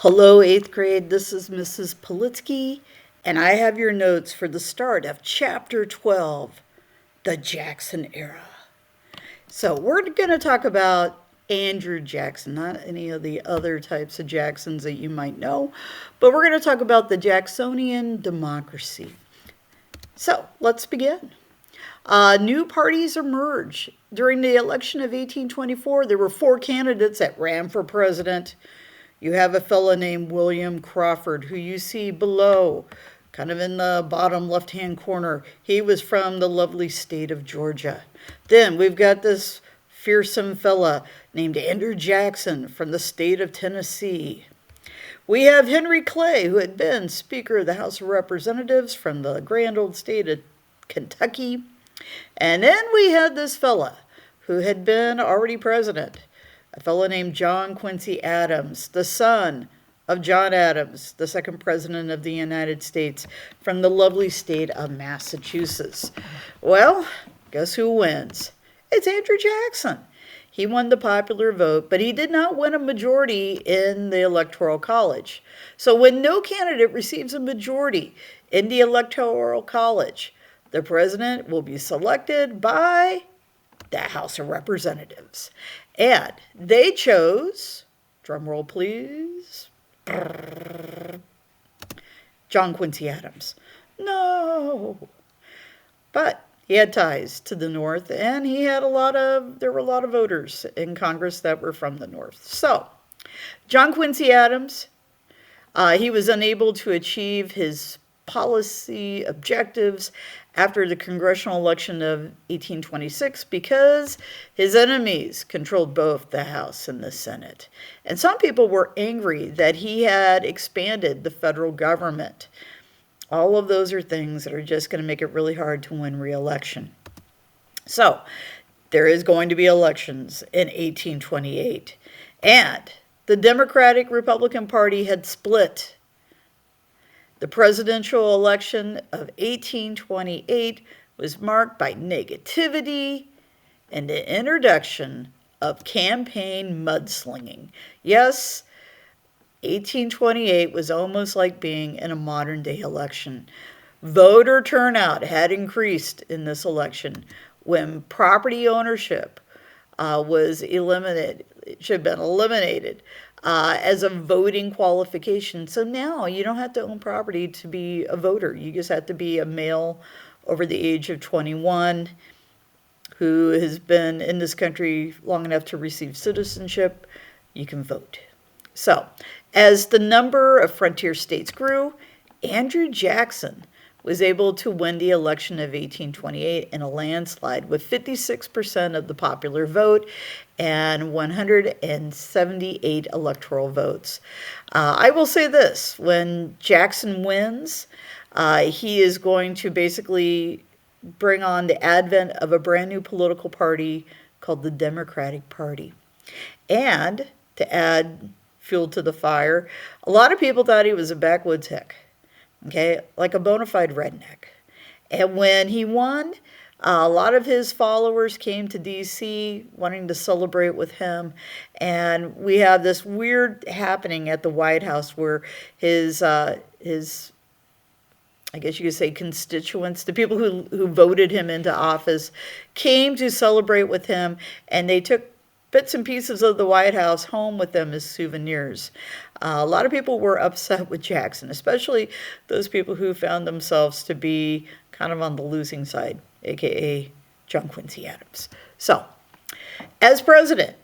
Hello, 8th grade. This is Mrs. Politsky, and I have your notes for the start of Chapter 12, the Jackson Era. So, we're going to talk about Andrew Jackson, not any of the other types of Jacksons that you might know, but we're going to talk about the Jacksonian democracy. So, let's begin. New parties emerge. During the election of 1824, there were four candidates that ran for president. You have a fellow named William Crawford, who you see below, kind of in the bottom left-hand corner. He was from the lovely state of Georgia. Then we've got this fearsome fella named Andrew Jackson from the state of Tennessee. We have Henry Clay, who had been Speaker of the House of Representatives from the grand old state of Kentucky. And then we had this fella who had been already president, a fellow named John Quincy Adams, the son of John Adams, the second president of the United States, from the lovely state of Massachusetts. Well, guess who wins? It's Andrew Jackson. He won the popular vote, but he did not win a majority in the Electoral College. So when no candidate receives a majority in the Electoral College, the president will be selected by the House of Representatives. And they chose, drum roll please, John Quincy Adams. No. But he had ties to the North, and there were a lot of voters in Congress that were from the North. So, John Quincy Adams, he was unable to achieve his policy objectives after the congressional election of 1826 because his enemies controlled both the House and the Senate. And some people were angry that he had expanded the federal government. All of those are things that are just going to make it really hard to win re-election. So, there is going to be elections in 1828. And the Democratic-Republican Party had split. The presidential election of 1828 was marked by negativity and the introduction of campaign mudslinging. Yes, 1828 was almost like being in a modern-day election. Voter turnout had increased in this election when property ownership was eliminated. It should have been eliminated as a voting qualification. So now you don't have to own property to be a voter. You just have to be a male over the age of 21 who has been in this country long enough to receive citizenship. You can vote. So, as the number of frontier states grew, Andrew Jackson was able to win the election of 1828 in a landslide with 56% of the popular vote and 178 electoral votes. I will say this, when Jackson wins, he is going to basically bring on the advent of a brand new political party called the Democratic Party. And to add fuel to the fire, a lot of people thought he was a backwoods hick. Okay, like a bona fide redneck. And when he won, a lot of his followers came to D.C. wanting to celebrate with him. And we have this weird happening at the White House where his I guess you could say constituents, the people who voted him into office, came to celebrate with him, and they took bits and pieces of the White House home with them as souvenirs. A lot of people were upset with Jackson, especially those people who found themselves to be kind of on the losing side, aka John Quincy Adams. So, as president,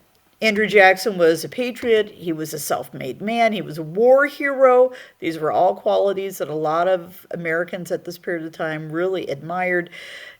Andrew Jackson was a patriot. He was a self-made man. He was a war hero. These were all qualities that a lot of Americans at this period of time really admired.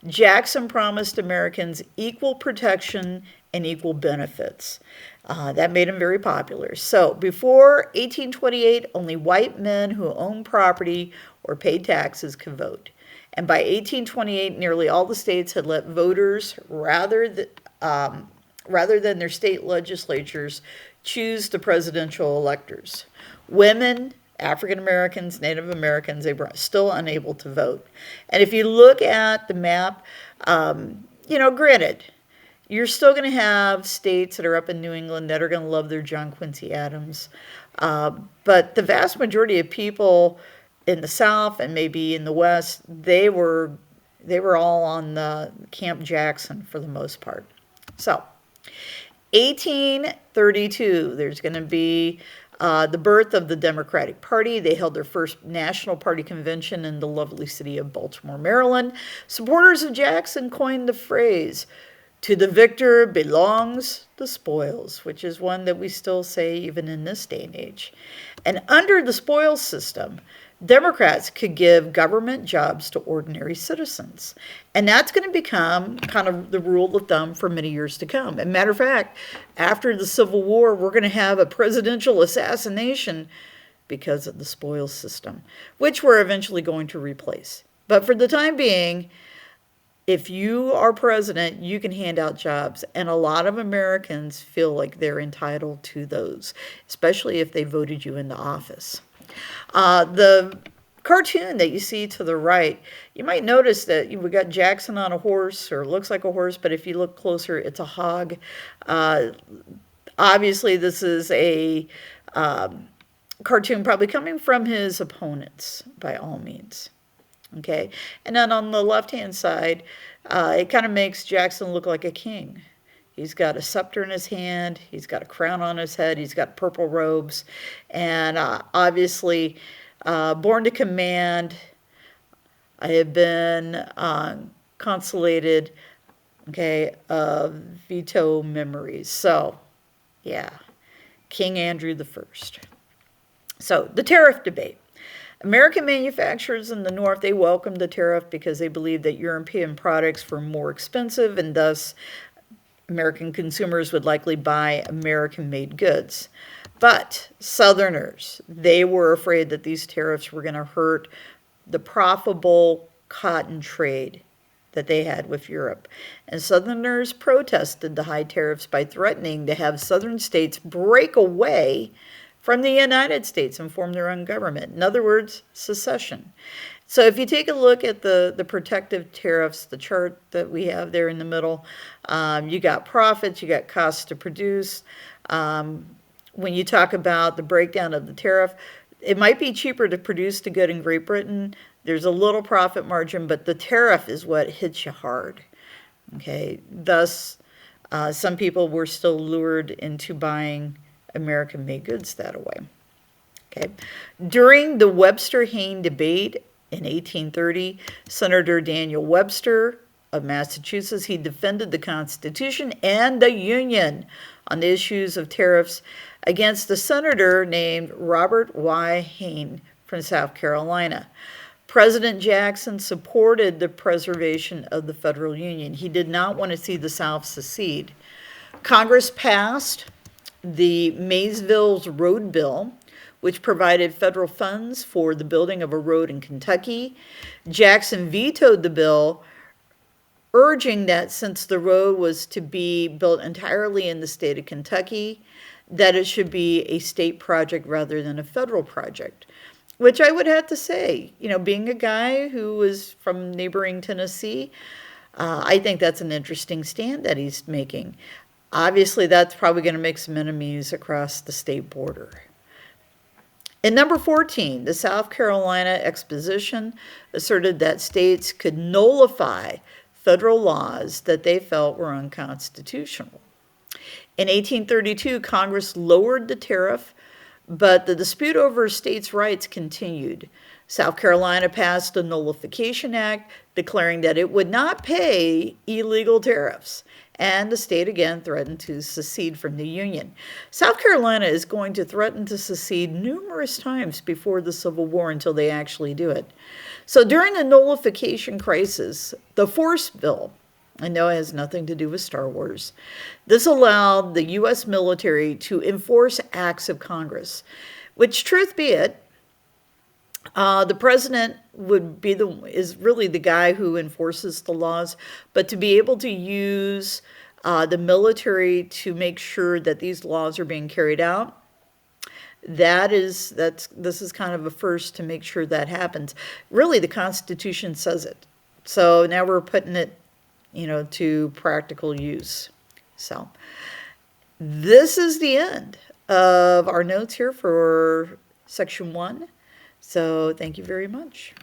Jackson promised Americans equal protection and equal benefits. That made him very popular. So before 1828, only white men who owned property or paid taxes could vote. And by 1828, nearly all the states had let voters, rather than their state legislatures, choose the presidential electors. Women, African Americans, Native Americans, they were still unable to vote. And if you look at the map, granted, You're still going to have states that are up in New England that are going to love their John Quincy Adams. But the vast majority of people in the South and maybe in the West, they were all on the Camp Jackson for the most part. So, 1832, there's going to be the birth of the Democratic Party. They held their first national party convention in the lovely city of Baltimore, Maryland. Supporters of Jackson coined the phrase, "To the victor belongs the spoils," which is one that we still say even in this day and age. And under the spoils system, Democrats could give government jobs to ordinary citizens. And that's going to become kind of the rule of thumb for many years to come. As a matter of fact, after the Civil War, we're going to have a presidential assassination because of the spoils system, which we're eventually going to replace. But for the time being, if you are president, you can hand out jobs. And a lot of Americans feel like they're entitled to those, especially if they voted you into office. The cartoon that you see to the right, you might notice that we got Jackson on a horse, or looks like a horse, but if you look closer, it's a hog. Obviously, this is a cartoon probably coming from his opponents, by all means. Okay, and then on the left-hand side, it kind of makes Jackson look like a king. He's got a scepter in his hand. He's got a crown on his head. He's got purple robes. And obviously, born to command, I have been consolated, okay, of veto memories. So, yeah, King Andrew the First. So, the tariff debate. American manufacturers in the North, they welcomed the tariff because they believed that European products were more expensive, and thus American consumers would likely buy American-made goods. But Southerners, they were afraid that these tariffs were going to hurt the profitable cotton trade that they had with Europe. And Southerners protested the high tariffs by threatening to have Southern states break away from the United States and form their own government. In other words, secession. So if you take a look at the protective tariffs, the chart that we have there in the middle, you got profits, you got costs to produce. When you talk about the breakdown of the tariff, it might be cheaper to produce the good in Great Britain. There's a little profit margin, but the tariff is what hits you hard. Okay, thus, some people were still lured into buying American-made goods that way. Okay, during the Webster-Hayne debate in 1830, Senator Daniel Webster of Massachusetts, he defended the Constitution and the Union on the issues of tariffs against a senator named Robert Y. Hayne from South Carolina. President Jackson supported the preservation of the federal union. He did not want to see the South secede. Congress passed the Maysville's Road Bill, which provided federal funds for the building of a road in Kentucky. Jackson vetoed the bill, urging that since the road was to be built entirely in the state of Kentucky, that it should be a state project rather than a federal project. Which I would have to say, being a guy who was from neighboring Tennessee, I think that's an interesting stand that he's making. Obviously, that's probably going to make some enemies across the state border. In number 14, the South Carolina Exposition asserted that states could nullify federal laws that they felt were unconstitutional. In 1832, Congress lowered the tariff, but the dispute over states' rights continued. South Carolina passed the Nullification Act, declaring that it would not pay illegal tariffs, and the state again threatened to secede from the Union. South Carolina is going to threaten to secede numerous times before the Civil War until they actually do it. So during the nullification crisis, the Force Bill, I know it has nothing to do with Star Wars, this allowed the U.S. military to enforce acts of Congress, which, truth be it, the president is really the guy who enforces the laws, but to be able to use the military to make sure that these laws are being carried out, this is kind of a first to make sure that happens. Really, the Constitution says it. So now we're putting it, to practical use. So this is the end of our notes here for section 1. So thank you very much.